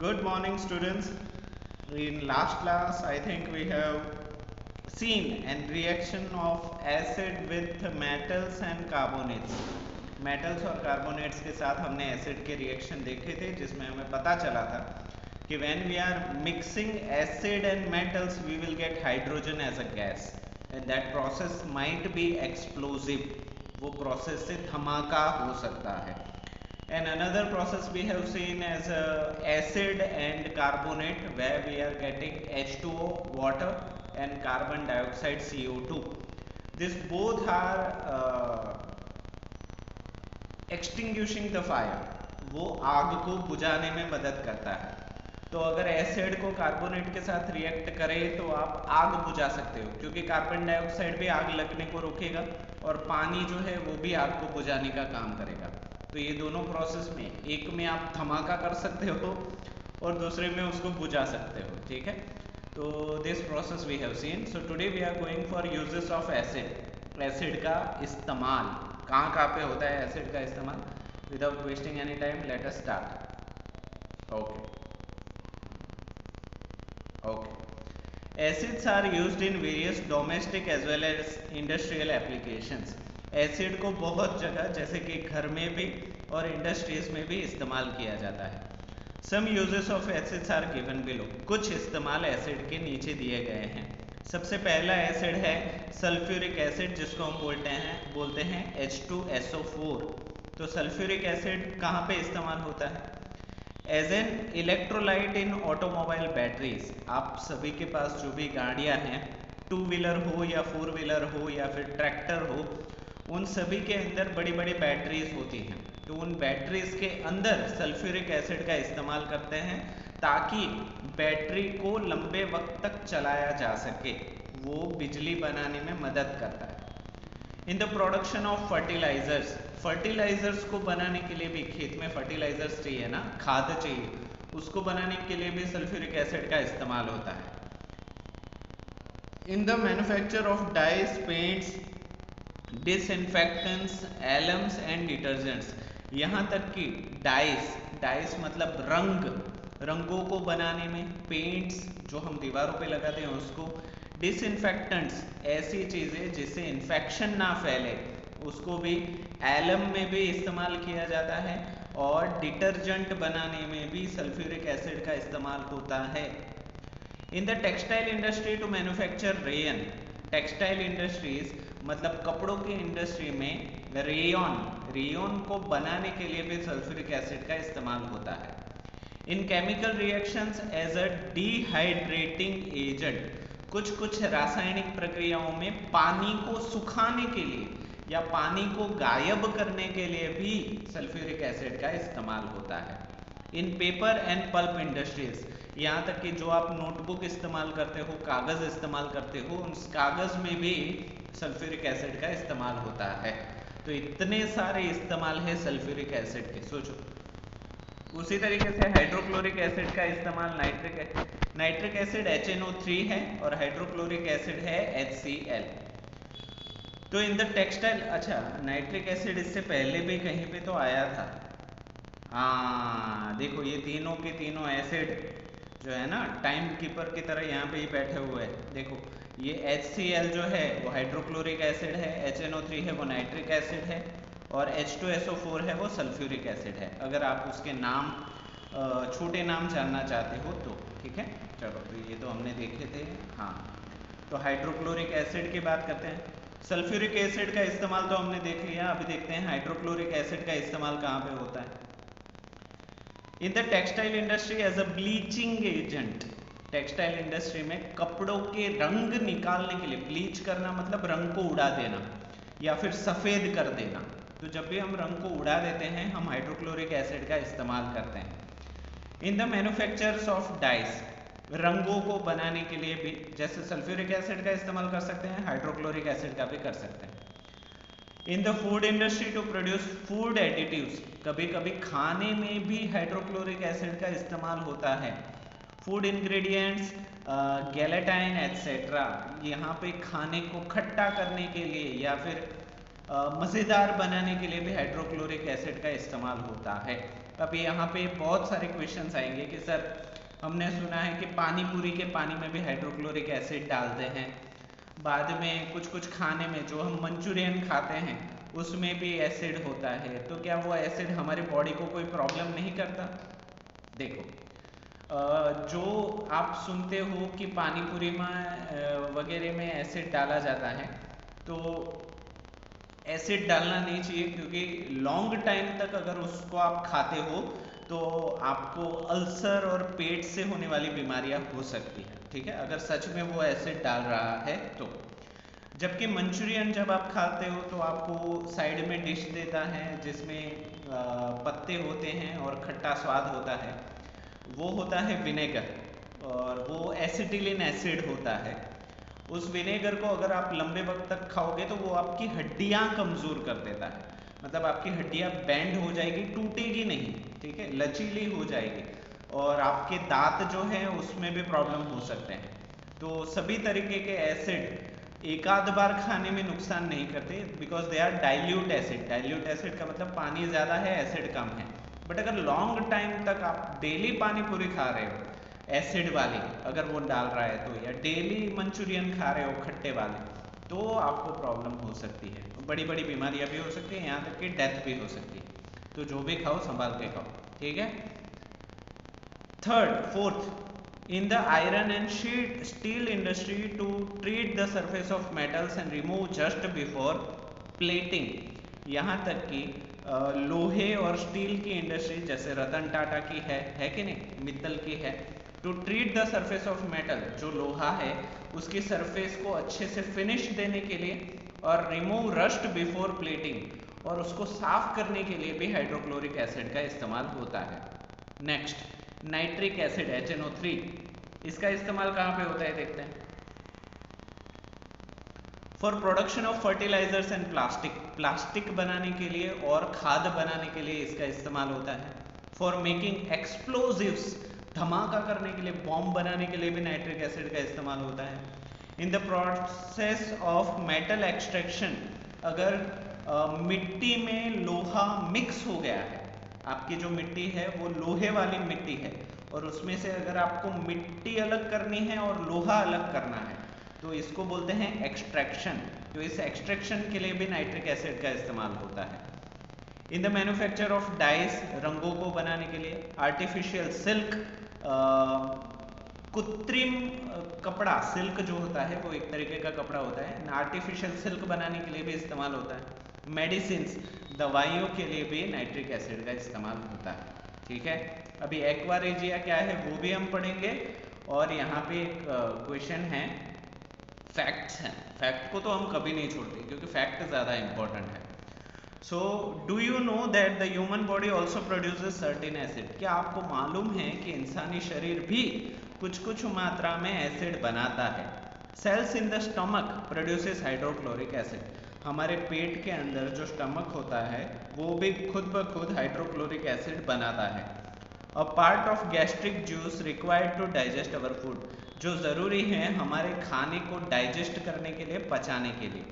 Good morning, students. In last class, I think we have seen a reaction of acid with metals and carbonates. Metals और carbonates के साथ हमने acid के reaction देखे थे, जिसमें हमें पता चला था कि when we are mixing acid and metals, we will get hydrogen as a gas, and that process might be explosive. वो प्रोसेस से धमाका हो सकता है. And another process we have seen as acid and carbonate, where we are getting H2O, water, and carbon dioxide, CO2. These both are extinguishing the fire. वो आग को बुझाने में मदद करता है. तो अगर एसिड को कार्बोनेट के साथ रिएक्ट करें तो आप आग बुझा सकते हो, क्योंकि कार्बन डाइऑक्साइड भी आग लगने को रोकेगा और पानी जो है वो भी आग को बुझाने का काम करेगा. तो ये दोनों प्रोसेस में एक में आप धमाका कर सकते हो और दूसरे में उसको बुझा सकते हो. ठीक है, तो this process we have seen. So today we are going for uses of acid. Acid का इस्तेमाल कहाँ कहाँ पे होता है एसिड का इस्तेमाल. Without wasting any time, let us start. Okay. Acids are used in various domestic as well as industrial applications. Acid को बहुत जगह जैसे कि घर में भी और इंडस्ट्रीज में भी इस्तेमाल किया जाता है. Some uses of acids are given below. कुछ इस्तेमाल एसिड के नीचे दिए गए हैं. सबसे पहला एसिड है सल्फ्यूरिक एसिड, जिसको हम बोलते हैं H2SO4. तो सल्फ्यूरिक एसिड कहाँ पे इस्तेमाल होता है? As an electrolyte in automobile batteries. आप सभी के पास जो भी गाड़ियां हैं, टू व्हीलर हो या फोर व्हीलर हो या फिर ट्रैक्टर हो, उन सभी के अंदर बड़ी बड़ी बैटरीज होती हैं. तो उन बैटरीज के अंदर सल्फ्यूरिक एसिड का इस्तेमाल करते हैं ताकि बैटरी को लंबे वक्त तक चलाया जा सके. वो बिजली बनाने में मदद करता है. In the production of fertilisers. Fertilisers को बनाने के लिए भी, खेत में फर्टिलाइजर्स चाहिए ना, खाद चाहिए, उसको बनाने के लिए भी सल्फ्यूरिक एसिड का इस्तेमाल होता है. In the manufacture of dyes, paints, disinfectants, alums and detergents. यहाँ तक कि डाइस मतलब रंगों को बनाने में, पेंट्स जो हम दीवारों पे लगाते हैं उसको, डिसइंफेक्टेंट्स ऐसी चीज़ें जिससे इन्फेक्शन ना फैले उसको भी, एलम में भी इस्तेमाल किया जाता है, और डिटर्जेंट बनाने में भी सल्फ्यूरिक एसिड का इस्तेमाल होता है. In the textile industry to manufacture rayon. Textile industries मतलब कपड़ों की इंडस्ट्री में रेयन को बनाने के लिए भी सल्फ्यूरिक एसिड का इस्तेमाल होता है. In chemical reactions as a dehydrating agent. कुछ रासायनिक प्रक्रियाओं में पानी को सुखाने के लिए या पानी को गायब करने के लिए भी सल्फ्यूरिक एसिड का इस्तेमाल होता है. इन पेपर एंड पल्प इंडस्ट्रीज. यहाँ तक कि जो आप नोटबुक इस्तेमाल करते हो, कागज़ इस्तेमाल करते हो, उस कागज़ में भी सल्फ्यूरिक एसिड का इस्तेमाल होता है. तो इतने सारे इस्तेमाल है सल्फ्यूरिक एसिड के, सोचो. उसी तरीके से हाइड्रोक्लोरिक एसिड का इस्तेमाल नाइट्रिक एसिड HNO3 है और हाइड्रोक्लोरिक एसिड है HCl. तो इन द टेक्सटाइल, अच्छा नाइट्रिक एसिड इससे पहले भी कहीं पे तो आया था. हाँ देखो, ये तीनों के तीनों एसिड जो है ना, टाइम कीपर की तरह यहाँ पे ही बैठे हुए हैं. देखो, ये HCl जो है वो हाइड्रोक्लोरिक एसिड है, HNO3 है वो नाइट्रिक एसिड है, और H2SO4 है वो सल्फ्यूरिक एसिड है. अगर आप उसके नाम, छोटे नाम जानना चाहते हो तो. ठीक है, चलो, तो ये तो हमने देखे थे. हाँ, तो हाइड्रोक्लोरिक एसिड की बात करते हैं. सल्फ्यूरिक एसिड का इस्तेमाल तो हमने देख लिया. अभी देखते हैं हाइड्रोक्लोरिक एसिड का इस्तेमाल कहाँ पे होता है. In the textile industry as a bleaching agent. Textile industry में कपड़ों के रंग निकालने के लिए, ब्लीच करना मतलब रंग को उड़ा देना या फिर सफ़ेद कर देना. तो जब भी हम रंग को उड़ा देते हैं, हम हाइड्रोक्लोरिक एसिड का इस्तेमाल करते हैं. In the manufactures of dyes. रंगों को बनाने के लिए भी जैसे सल्फ्यूरिक एसिड का इस्तेमाल कर सकते हैं, हाइड्रोक्लोरिक एसिड का भी कर सकते हैं. In the food industry to produce food additives. कभी कभी खाने में भी हाइड्रोक्लोरिक एसिड का इस्तेमाल होता है. Food ingredients, gelatin etcetera. यहाँ पे खाने को खट्टा करने के लिए या फिर मज़ेदार बनाने के लिए भी हाइड्रोक्लोरिक एसिड का इस्तेमाल होता है। अब यहाँ पे बहुत सारे क्वेश्चंस आएंगे कि सर हमने सुना है कि पानी पूरी के पानी में भी हाइड्रोक्लोरिक एसिड डालते हैं, बाद में कुछ कुछ खाने में जो हम मंचूरियन खाते हैं उसमें भी एसिड होता है, तो क्या वो एसिड हमारी बॉडी को कोई प्रॉब्लम नहीं करता? देखो, जो आप सुनते हो कि पानी पूरी में वगैरह में एसिड डाला जाता है, तो एसिड डालना नहीं चाहिए, क्योंकि लॉन्ग टाइम तक अगर उसको आप खाते हो तो आपको अल्सर और पेट से होने वाली बीमारियां हो सकती है, ठीक है, अगर सच में वो एसिड डाल रहा है तो। जबकि मंचूरियन जब आप खाते हो तो आपको साइड में डिश देता है जिसमें पत्ते होते हैं और खट्टा स्वाद होता है, वो होता है विनेगर, और वो एसिटिलिन एसिड होता है। उस विनेगर को अगर आप लंबे वक्त तक खाओगे तो वो आपकी हड्डियां कमजोर कर देता है, मतलब आपकी हड्डियां बैंड हो जाएगी, टूटेगी नहीं, ठीक है, लचीली हो जाएगी, और आपके दांत जो है उसमें भी प्रॉब्लम हो सकते हैं। तो सभी तरीके के एसिड एक आध बार खाने में नुकसान नहीं करते, because they are dilute acid. Dilute acid का मतलब पानी ज़्यादा है, एसिड कम है। बट अगर लॉन्ग टाइम तक आप डेली पानी पूरी खा रहे हो एसिड वाली, अगर वो डाल रहा है तो, या डेली मंचूरियन खा रहे हो खट्टे वाले, तो आपको प्रॉब्लम हो सकती है, बड़ी बड़ी बीमारियां भी हो सकती है, यहाँ तक कि डेथ भी हो सकती है। तो जो भी खाओ संभाल के खाओ, ठीक है। Fourth, in the iron and steel industry to treat the surface of metals and remove just before plating, यहाँ तक कि लोहे और स्टील की इंडस्ट्री जैसे रतन टाटा की है कि नहीं, मित्तल की है, to treat the surface of metal, जो लोहा है उसकी सरफेस को अच्छे से फिनिश देने के लिए, और रिमूव रस्ट बिफोर प्लेटिंग, और उसको साफ करने के लिए भी हाइड्रोक्लोरिक एसिड का इस्तेमाल होता है। नेक्स्ट, नाइट्रिक एसिड HNO3, इसका इस्तेमाल कहाँ पे होता है देखते हैं। For production of fertilisers and plastic बनाने के लिए और खाद बनाने के लिए इसका इस्तेमाल होता है। फॉर मेकिंग एक्सप्लोजिव्स, धमाका करने के लिए, बॉम्ब बनाने के लिए भी नाइट्रिक एसिड का इस्तेमाल होता है। In the process of metal extraction, अगर मिट्टी में लोहा मिक्स हो गया है, आपकी जो मिट्टी है वो लोहे वाली मिट्टी है, और उसमें से अगर आपको मिट्टी अलग करनी है और लोहा अलग करना है, तो इसको बोलते हैं एक्सट्रैक्शन। तो इस एक्सट्रैक्शन के लिए भी नाइट्रिक एसिड का इस्तेमाल होता है। In the manufacture of dyes, रंगों को बनाने के लिए, आर्टिफिशियल सिल्क, कृत्रिम कपड़ा, सिल्क जो होता है वो एक तरीके का कपड़ा होता है, आर्टिफिशियल सिल्क बनाने के लिए भी इस्तेमाल होता है। मेडिसिन्स, दवाइयों के लिए भी नाइट्रिक एसिड का इस्तेमाल होता है, ठीक है। अभी एक्वा रेजिया क्या है वो भी हम पढ़ेंगे, और यहाँ पे एक क्वेश्चन है, फैक्ट्स हैं, फैक्ट को तो हम कभी नहीं छोड़ते क्योंकि फैक्ट ज़्यादा इंपॉर्टेंट है। So do you know that the human body also produces certain acid, क्या आपको मालूम है कि इंसानी शरीर भी कुछ कुछ मात्रा में एसिड बनाता है। Cells in the stomach produces hydrochloric acid, हमारे पेट के अंदर जो स्टमक होता है वो भी खुद ब खुद हाइड्रोक्लोरिक एसिड बनाता है। A part of gastric juice required to digest our food, जो ज़रूरी है हमारे खाने को डाइजेस्ट करने के लिए, पचाने के लिए।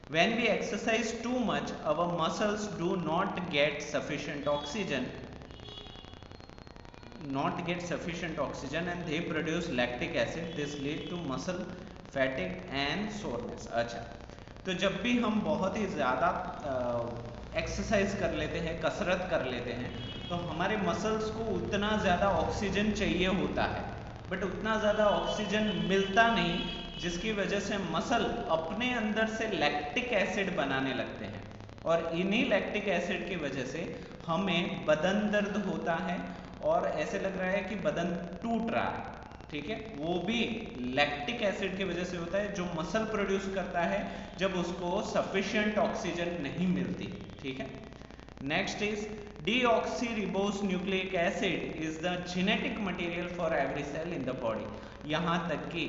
When we exercise too much, our muscles do not get sufficient oxygen, and they produce lactic acid. This lead to muscle fatigue and soreness. अच्छा, तो जब भी हम बहुत ही ज़्यादा एक्सरसाइज कर लेते हैं, कसरत कर लेते हैं, तो हमारे मसल्स को उतना ज़्यादा ऑक्सीजन चाहिए होता है, बट उतना ज़्यादा ऑक्सीजन मिलता नहीं, जिसकी वजह से मसल अपने अंदर से लैक्टिक एसिड बनाने लगते हैं, और इन्हीं लैक्टिक एसिड की वजह से हमें बदन दर्द होता है और ऐसे लग रहा है कि बदन टूट रहा है, ठीक है। वो भी लैक्टिक एसिड की वजह से होता है, जो मसल प्रोड्यूस करता है जब उसको सफिशिएंट ऑक्सीजन नहीं मिलती, ठीक है। Next is deoxyribose nucleic acid is the genetic material for every cell in the body. यहाँ तक कि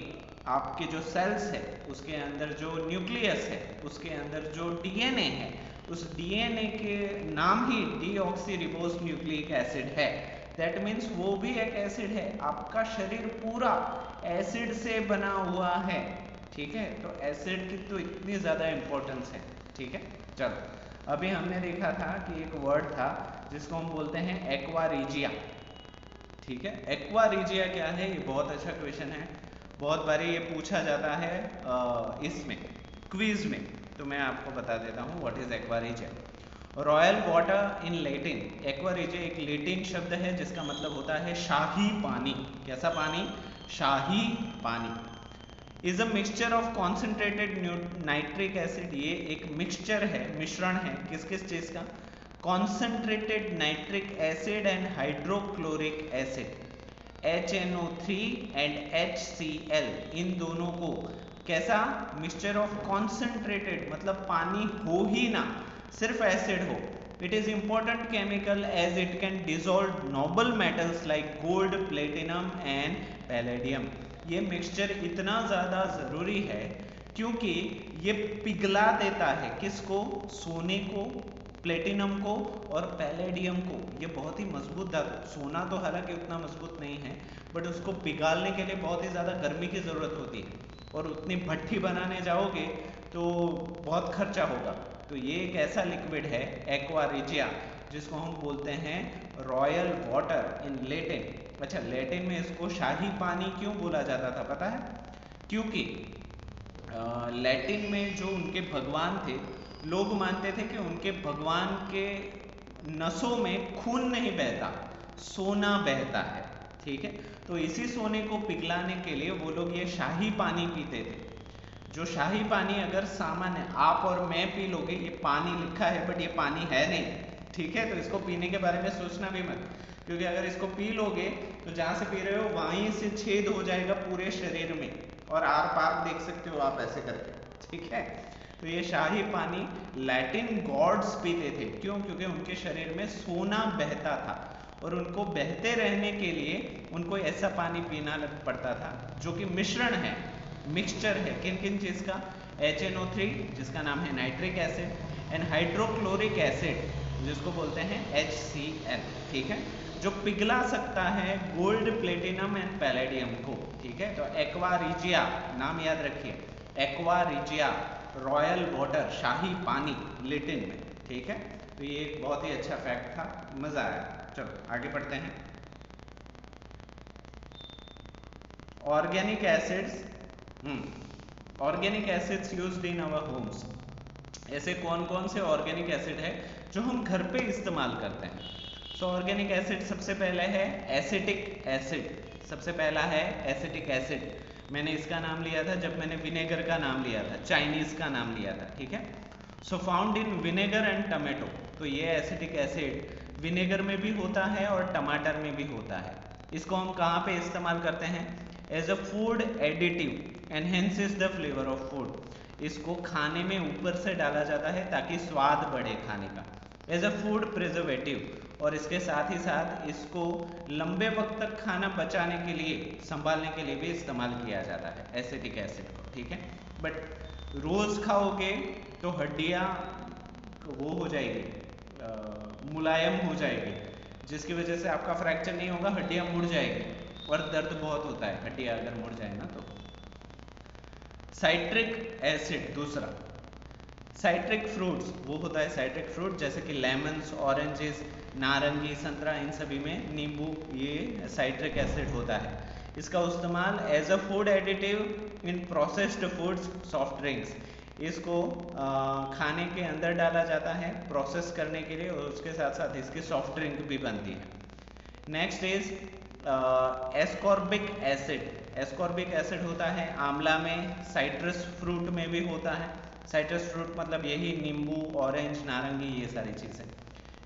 आपके जो सेल्स है उसके अंदर जो न्यूक्लियस है, उसके अंदर जो डीएनए है, उस डीएनए के नाम ही डीऑक्सीरिबोस न्यूक्लिक एसिड है। दैट मीन्स वो भी एक एसिड है, आपका शरीर पूरा एसिड से बना हुआ है, ठीक है। तो एसिड की तो इतनी ज़्यादा इंपॉर्टेंस है, ठीक है। चलो, अभी हमने देखा था कि एक वर्ड था जिसको हम बोलते हैं एक्वा रीजिया। ठीक है, एक्वा रीजिया क्या है? ये बहुत अच्छा क्वेश्चन है, बहुत बारी ये पूछा जाता है इसमें क्विज में, तो मैं आपको बता देता हूँ what is aqua regia. Royal water in Latin, aqua regia एक लैटिन शब्द है जिसका मतलब होता है शाही पानी। कैसा पानी? शाही पानी। Is a mixture of concentrated nitric acid, ये एक मिक्सचर है, मिश्रण है किस किस चीज का? Concentrated nitric acid and hydrochloric acid, HNO3 and HCl, इन दोनों को कैसा? मिक्सचर ऑफ कॉन्सेंट्रेटेड मतलब पानी हो ही ना, सिर्फ एसिड हो। It is important chemical as it can dissolve noble metals like gold, platinum and palladium. ये मिक्सचर इतना ज़्यादा ज़रूरी है क्योंकि ये पिघला देता है किसको? सोने को, प्लेटिनम को और पैलेडियम को। ये बहुत ही मजबूत धातु, सोना तो हालांकि उतना मजबूत नहीं है, बट उसको पिघालने के लिए बहुत ही ज़्यादा गर्मी की ज़रूरत होती है, और उतनी भट्ठी बनाने जाओगे तो बहुत खर्चा होगा। तो ये एक ऐसा लिक्विड है एक्वा रीजिया जिसको हम बोलते हैं रॉयल वाटर इन लैटिन। अच्छा, लैटिन में इसको शाही पानी क्यों बोला जाता था पता है? क्योंकि लैटिन में जो उनके भगवान थे, लोग मानते थे कि उनके भगवान के नसों में खून नहीं बहता, सोना बहता है। ठीक है, तो इसी सोने को पिघलाने के लिए वो लोग ये शाही पानी पीते थे। जो शाही पानी अगर सामान्य आप और मैं पी लोगे, ये पानी लिखा है बट ये पानी है नहीं, ठीक है, तो इसको पीने के बारे में सोचना भी मत, क्योंकि अगर इसको पी लोगे तो जहाँ से पी रहे हो वहीं से छेद हो जाएगा पूरे शरीर में, और आर पार देख सकते हो आप ऐसे करके। ठीक है, तो ये शाही पानी लैटिन गॉड्स पीते थे। क्यों? क्योंकि उनके शरीर में सोना बहता था, और उनको बहते रहने के लिए उनको ऐसा पानी पीना पड़ता था जो कि मिश्रण है, मिक्सचर है किन किन चीज का? HNO3 जिसका नाम है nitric acid, and hydrochloric acid जिसको बोलते हैं HCl। ठीक है, जो पिघला सकता है गोल्ड, प्लेटिनम एंड पैलेडियम को। ठीक है, तो एक्वा रीजिया नाम याद रखिए, एक्वा रीजिया रॉयल वाटर, शाही पानी लैटिन में। ठीक है, तो ये एक बहुत ही अच्छा फैक्ट था, मजा आया। चलो आगे बढ़ते हैं। Organic acids, organic acids used in our homes. ऐसे कौन कौन से ऑर्गेनिक एसिड है जो हम घर पे इस्तेमाल करते हैं? सो ऑर्गेनिक एसिड सबसे पहले है एसिटिक एसिड, सबसे पहला है एसिटिक एसिड। मैंने इसका नाम लिया था जब मैंने विनेगर का नाम लिया था, चाइनीज का नाम लिया था। ठीक है, so found in vinegar and tomato. तो ये एसिटिक एसिड विनेगर में भी होता है और टमाटर में भी होता है। इसको हम कहाँ पे इस्तेमाल करते हैं? As a food additive, enhances the flavour of food. इसको खाने में ऊपर से डाला जाता है ताकि स्वाद बढ़े खाने का। एज अ फूड प्रिजर्वेटिव, और इसके साथ ही साथ इसको लंबे वक्त तक खाना बचाने के लिए, संभालने के लिए भी इस्तेमाल किया जाता है एसिटिक एसिड को। ठीक है, बट रोज खाओगे तो हड्डियाँ वो हो जाएगी, मुलायम हो जाएगी, जिसकी वजह से आपका फ्रैक्चर नहीं होगा, हड्डियाँ मुड़ जाएगी, और दर्द बहुत होता है हड्डियाँ अगर मुड़ जाए ना तो। साइट्रिक एसिड दूसरा, साइट्रिक फ्रूट्स, वो होता है साइट्रिक फ्रूट जैसे कि लेमन्स, ऑरेंजेस, नारंगी, संतरा, इन सभी में नींबू, ये साइट्रिक एसिड होता है। इसका इस्तेमाल as a food additive in processed foods, soft drinks. इसको खाने के अंदर डाला जाता है प्रोसेस करने के लिए, और उसके साथ साथ इसकी सॉफ्ट ड्रिंक भी बनती है। Next is ascorbic acid. Ascorbic acid होता है आंवला में, साइट्रस फ्रूट में भी होता है। साइट्रस फ्रूट मतलब यही नींबू, ऑरेंज, नारंगी, ये सारी चीज़ें,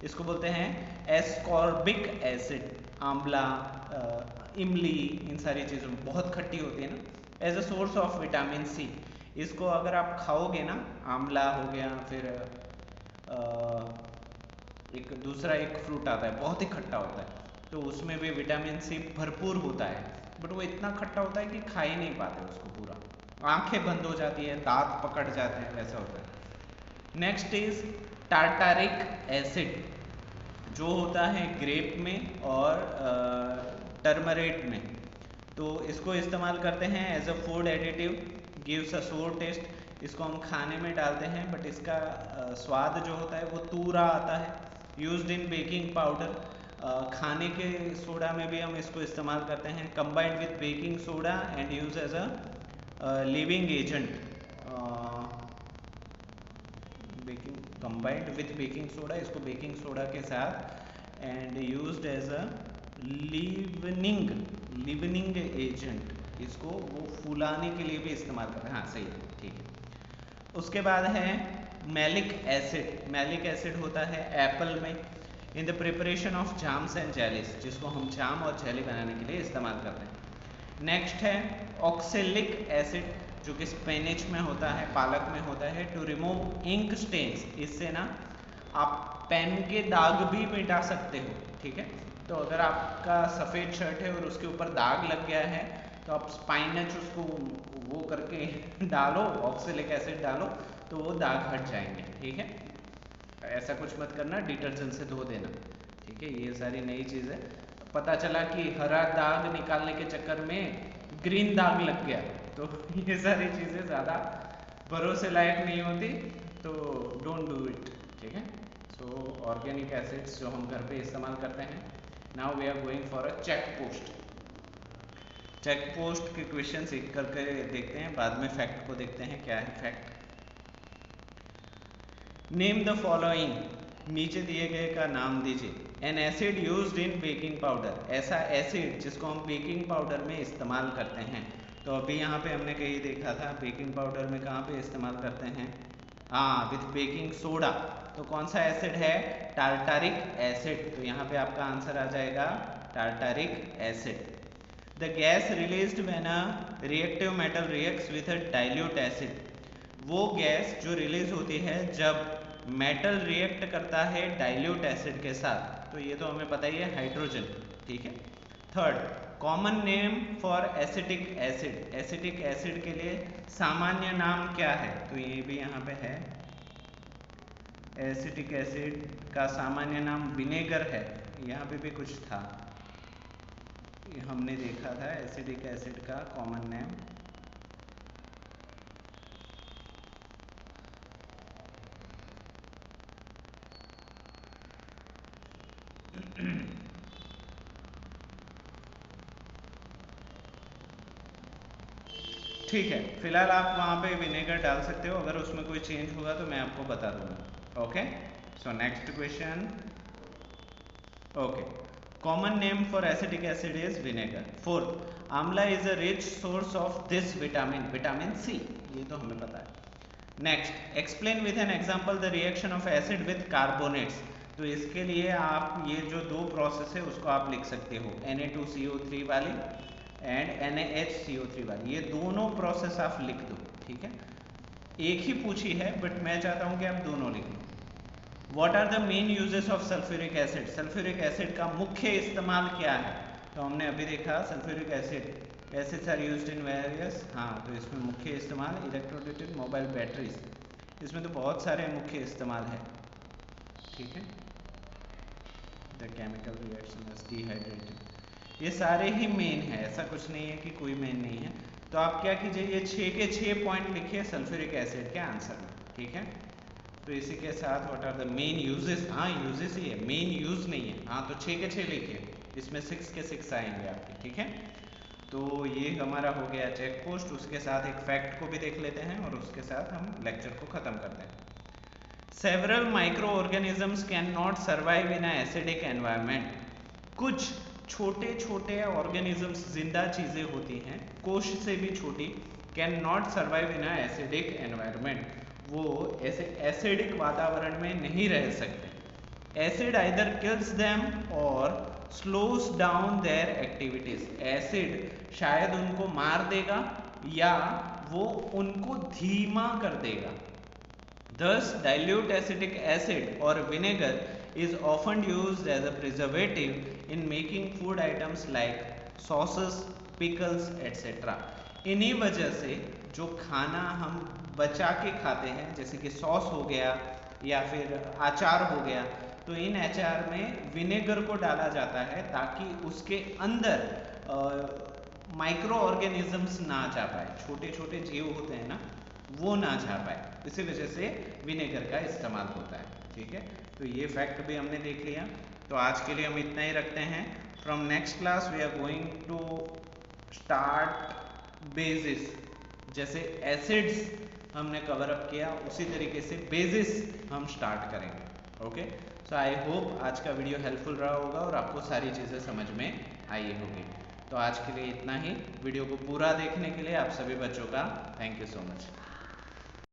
इसको बोलते हैं एस्कॉर्बिक एसिड। आंवला, इमली, इन सारी चीज़ों में बहुत खट्टी होती है ना। As a source of vitamin C, इसको अगर आप खाओगे ना, आंवला हो गया, फिर एक दूसरा एक फ्रूट आता है बहुत ही खट्टा होता है, तो उसमें भी विटामिन सी भरपूर होता है, बट वो इतना खट्टा होता है कि खा ही नहीं पाते उसको पूरा, आंखें बंद हो जाती है, दांत पकड़ जाते हैं, वैसा होता है। नेक्स्ट इज टार्टारिक एसिड, जो होता है ग्रेप में और टर्मरिक में। तो इसको इस्तेमाल करते हैं as a food additive, gives a sour taste. इसको हम खाने में डालते हैं, बट इसका स्वाद जो होता है वो तूरा आता है। यूज्ड इन बेकिंग पाउडर, खाने के सोडा में भी हम इसको इस्तेमाल करते हैं। Combined with baking soda and use as a leavening agent, baking combined with baking soda, इसको बेकिंग सोडा के साथ and used as a leavening agent, इसको वो फुलाने के लिए भी इस्तेमाल करते हैं। हाँ सही है, ठीक है। उसके बाद है मैलिक एसिड। मैलिक एसिड होता है एप्पल में in the preparation of jams and jellies, जिसको हम जाम और जेली बनाने के लिए इस्तेमाल करते हैं। नेक्स्ट है ऑक्सेलिक एसिड, जो कि स्पेनिश में होता है, पालक में होता है, टू रिमूव इंक स्टेन्स, इससे ना आप पेन के दाग भी मिटा सकते हो, ठीक है। तो अगर आपका सफ़ेद शर्ट है और उसके ऊपर दाग लग गया है तो आप स्पाइनच उसको वो करके डालो, ऑक्सेलिक एसिड डालो, तो वो दाग हट जाएंगे, ठीक है। ऐसा कुछ मत करना, डिटर्जेंट से धो देना, ठीक है। ये सारी नई चीज़ है। पता चला कि हरा दाग निकालने के चक्कर में ग्रीन दाग लग गया, तो ये सारी चीज़ें ज़्यादा भरोसे लायक नहीं होती, तो डोंट डू इट, ठीक है। सो ऑर्गेनिक एसिड्स जो हम घर पे इस्तेमाल करते हैं। Now we are going for a check post. Check post के क्वेश्चन एक करके देखते हैं, बाद में फैक्ट को देखते हैं क्या है फैक्ट। नेम द फॉलोइंग, नीचे दिए गए का नाम दीजिए। N acid used in baking powder, ऐसा एसिड जिसको हम बेकिंग पाउडर में इस्तेमाल करते हैं। तो अभी यहाँ पे हमने कहीं देखा था बेकिंग पाउडर में कहाँ पे इस्तेमाल करते हैं, हाँ विथ बेकिंग सोडा। तो कौन सा एसिड है, टार्टारिक एसिड। तो यहाँ पे आपका आंसर आ जाएगा tartaric acid. The gas released when a reactive metal reacts with a dilute acid, वो गैस जो रिलीज होती है जब मेटल रिएक्ट करता है डाइल्यूट एसिड के साथ, तो ये तो हमें पता ही है, हाइड्रोजन, ठीक है। Third, common name for acetic acid, acetic acid के लिए सामान्य नाम क्या है, तो ये भी यहाँ पे है। एसिटिक एसिड का सामान्य नाम विनेगर है, यहाँ पे भी कुछ था, ये हमने देखा था एसिटिक एसिड का कॉमन नेम। ठीक है, फिलहाल आप वहाँ पे विनेगर डाल सकते हो, अगर उसमें कोई चेंज होगा तो मैं आपको बता दूंगा। Okay, so next question. Okay, common name for acetic acid is vinegar. Fourth, amla is a rich source of this vitamin, vitamin C, ये तो हमें पता है। Next, explain with an example the reaction of acid with carbonates. तो इसके लिए आप ये जो दो प्रोसेस है उसको आप लिख सकते हो, Na2CO3 वाली एंड NaHCO3 वाली, ये दोनों प्रोसेस आप लिख दो, ठीक है। एक ही पूछी है बट मैं चाहता हूं कि आप दोनों लिख लो। What are the main uses of sulphuric acid, sulphuric acid का मुख्य इस्तेमाल क्या है, तो हमने अभी देखा sulphuric acid acids are used in various, हाँ तो इसमें मुख्य इस्तेमाल इलेक्ट्रोलाइटिक मोबाइल बैटरीज, इसमें तो बहुत सारे मुख्य इस्तेमाल है, ठीक है। The chemical reaction is dehydrated, ये सारे ही मेन है, ऐसा कुछ नहीं है कि कोई मेन नहीं है। तो आप क्या कीजिए, ये 6 के 6 पॉइंट लिखिए सल्फ्यूरिक एसिड के आंसर में, ठीक है। तो इसी के साथ what are the main uses, हाँ यूजेस ही है, मेन यूज नहीं है, हाँ तो 6 के 6 लिखिए, इसमें 6 के 6 आएंगे आपके, ठीक है। तो ये हमारा हो गया चेक पोस्ट, उसके साथ एक फैक्ट को भी देख लेते हैं और उसके साथ हम लेक्चर को खत्म करते हैं। Several micro organisms can not survive in acidic environment, कुछ छोटे छोटे ऑर्गेनिजम्स, जिंदा चीजें होती हैं, कोश से भी छोटी, can not survive in acidic environment, वो ऐसे एसिडिक वातावरण में नहीं रह सकते। एसिड आइदर किल्स देम और स्लोस डाउन देयर एक्टिविटीज, एसिड शायद उनको मार देगा या वो उनको धीमा कर देगा। Thus, dilute acetic acid or vinegar is often used as a preservative in making food items like sauces, pickles, etc. इन्हीं वजह से जो खाना हम बचा के खाते हैं, जैसे कि सॉस हो गया या फिर अचार हो गया, तो इन अचार में विनेगर को डाला जाता है ताकि उसके अंदर माइक्रो ऑर्गेनिजम्स ना जा पाए, छोटे छोटे जीव होते हैं ना, वो ना जा पाए, इसी वजह से विनेगर का इस्तेमाल होता है। ठीक है, तो ये फैक्ट भी हमने देख लिया। तो आज के लिए हम इतना ही रखते हैं। From next class we are going to start bases. जैसे एसिड्स हमने कवर अप किया, उसी तरीके से बेसिस हम स्टार्ट करेंगे। ओके, सो आई होप आज का वीडियो हेल्पफुल रहा होगा और आपको सारी चीज़ें समझ में आई होगी। तो आज के लिए इतना ही। वीडियो को पूरा देखने के लिए आप सभी बच्चों का थैंक यू सो मच।